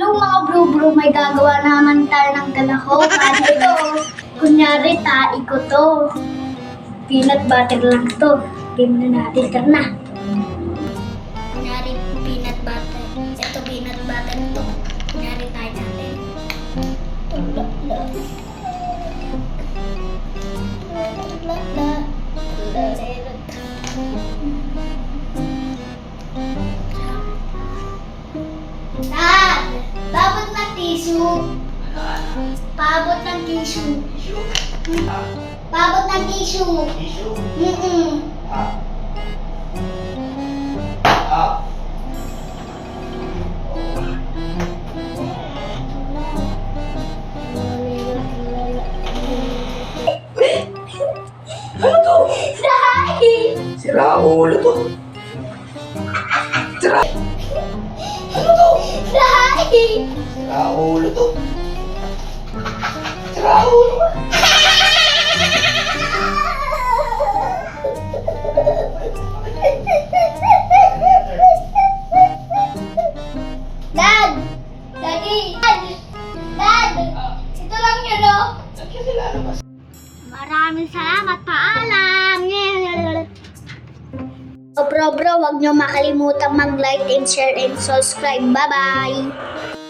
Hello mga bro-bro, may gagawa naman tayo ng ganako. Paano ito? Kunyari, tae ko to. Peanut butter lang to. Game na natin, tara na. Kunyari, peanut butter. Ito peanut butter to. Kunyari tayo natin. Dad! Babot ng tissue. Pabot ng tissue. Pabot ng tissue. Ano to? Dahil! Sira ulo to. Sira. Ano to? Dahil! Sira ulo to. Sira ulo ka. Dad! Daddy! Dad! Dad! Ito lang yun, oh! Maraming salamat, paalam! So bro, huwag nyo makalimutang mag-like and share and subscribe. Bye-bye!